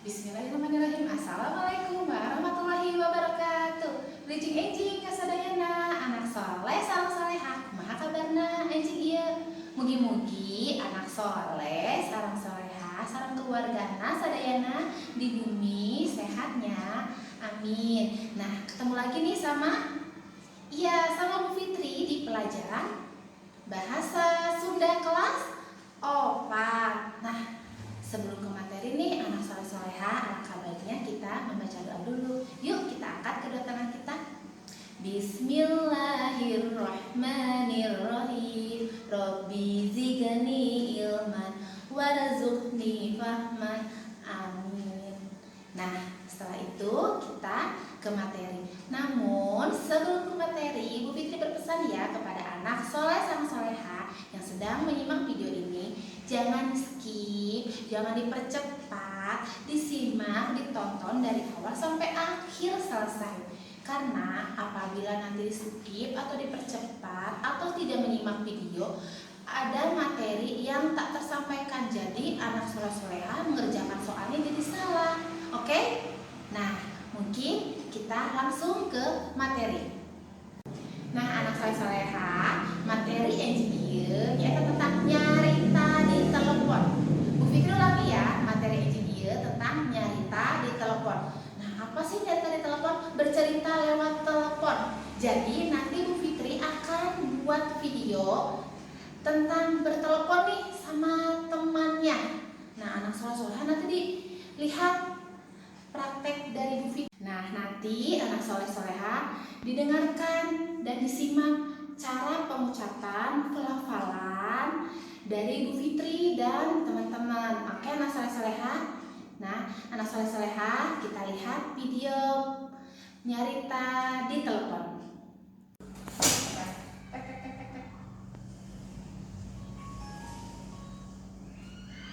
Bismillahirrahmanirrahim. Assalamualaikum warahmatullahi wabarakatuh. Lijing enjing kasadayana anak soleh sareng solehah. Kumaha kabarna enjing ieu? Mugi-mugi anak soleh sareng solehah sareng keluargana sadayana di bumi sehatnya. Amin. Nah, ketemu lagi nih sama Bu Fitri di pelajaran Bahasa Sunda kelas 4. Nah, sebelum ke materi nih anak soleh-soleha, alangkah baiknya kita membaca doa dulu. Yuk kita angkat kedua tangan kita. Bismillahirrahmanirrahim. Robbi zidni ilman warzuqni fahman. Amin. Nah, setelah itu kita ke materi. Namun sebelum ke materi, Ibu Fitri berpesan ya kepada anak soleh sama soleha yang sedang menyimak video ini, jangan skip, jangan dipercepat, disimak, ditonton dari awal sampai akhir selesai. Karena apabila nanti di skip atau dipercepat atau tidak menyimak video, ada materi yang tak tersampaikan. Jadi anak soleh-soleha mengerjakan soalnya jadi salah. Oke? Nah, mungkin kita langsung ke materi. Nah, anak soleh-soleha, materi engineer yaitu tentang nyarita di telepon. Bu Fikri ulangi ya, materi engineer tentang nyarita di telepon. Nah, apa sih nyarita di telepon? Bercerita lewat telepon. Jadi nanti Bu Fikri akan buat video tentang bertelepon nih sama temannya. Nah, anak soleh-soleha nanti dilihat praktek dari Bu Fitri. Nah, nanti anak soleh-soleha didengarkan dan disimak cara pengucapan pelafalan dari Bu Fitri dan teman-teman. Oke, anak soleh-soleha. Nah, anak soleh-soleha, kita lihat video nyarita di telepon.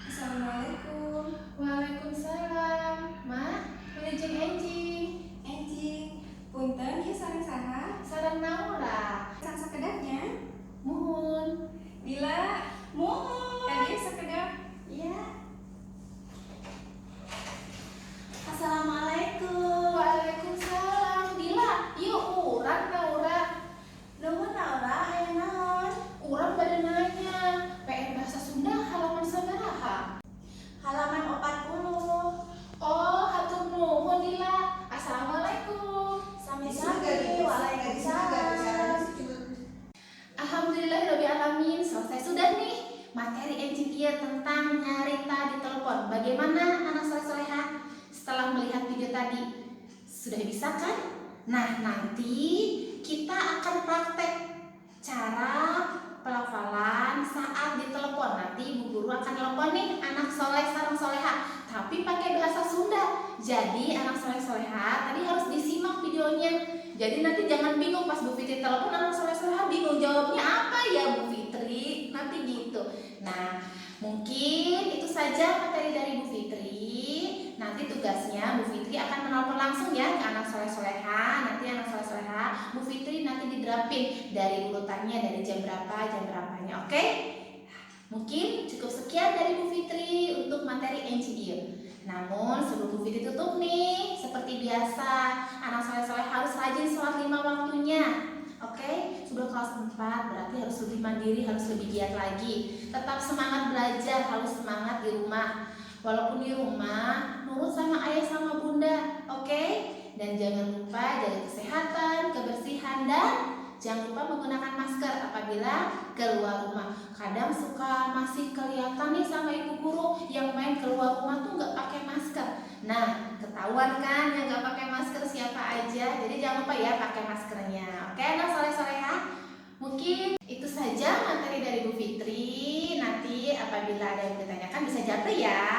Assalamualaikum. Waalaikumsalam. Ma, lijing enjing. Enjing, punten ieu sareng saha? Sareng naura. Sang sakedapnya? Muhun. Bila Muhun. tadi sakedap. Iya. Assalamualaikum. Waalaikumsalam. Bila, ieu urang naura. Nuhun Naura, aya naon? Urang bade nanya, PR Bahasa Sunda halaman sabaraha? Halaman 40. Oh, hatur nuhun Dila. Assalamualaikum. Sami-sami. Waalaikumsalam. Alhamdulillahirobbilalamin. Selesai sudah nih materi enjing ieu tentang nyarita di telepon. Bagaimana anak soleh-soleha setelah melihat video tadi? Sudah bisa kan? Nah, nanti kita akan praktek cara pelafalan saat ditelepon. Nanti ibu guru akan telepon nih anak soleh sareng soleha, tapi pakai bahasa Sunda. Jadi anak soleh-soleha tadi harus disimak videonya. Jadi nanti jangan bingung pas Bu Fitri telepon anak soleh-soleha bingung jawabnya apa ya Bu Fitri. Nanti gitu. Nah, mungkin itu saja materi dari Bu Fitri. Nanti tugasnya Bu Fitri akan menelpon langsung ya ke anak soleh-soleha. Nanti anak soleh-soleha Bu Fitri nanti diderapin dari urutannya dari jam berapanya, oke? Mungkin cukup sekian dari Bu Fitri untuk materi NCIE. Namun sebelum Bu Fitri tutup nih, seperti biasa anak soleh-soleh harus rajin sholat 5 waktunya. Oke, sudah kelas 4 berarti harus lebih mandiri, harus lebih giat lagi. Tetap semangat belajar, harus semangat di rumah. Walaupun di rumah, nurut sama ayah sama bunda, oke? Dan jangan lupa jaga kesehatan, kebersihan, dan jangan lupa menggunakan masker apabila keluar rumah. Kadang suka masih kelihatan nih sama ibu guru yang main keluar rumah tuh nggak pakai masker. Nah, ketahuan kan yang nggak pakai masker siapa aja. Jadi jangan lupa ya pakai maskernya. Oke, anak soleh-soleha. Mungkin itu saja materi dari Bu Fitri. Nanti apabila ada yang ditanyakan bisa japri ya.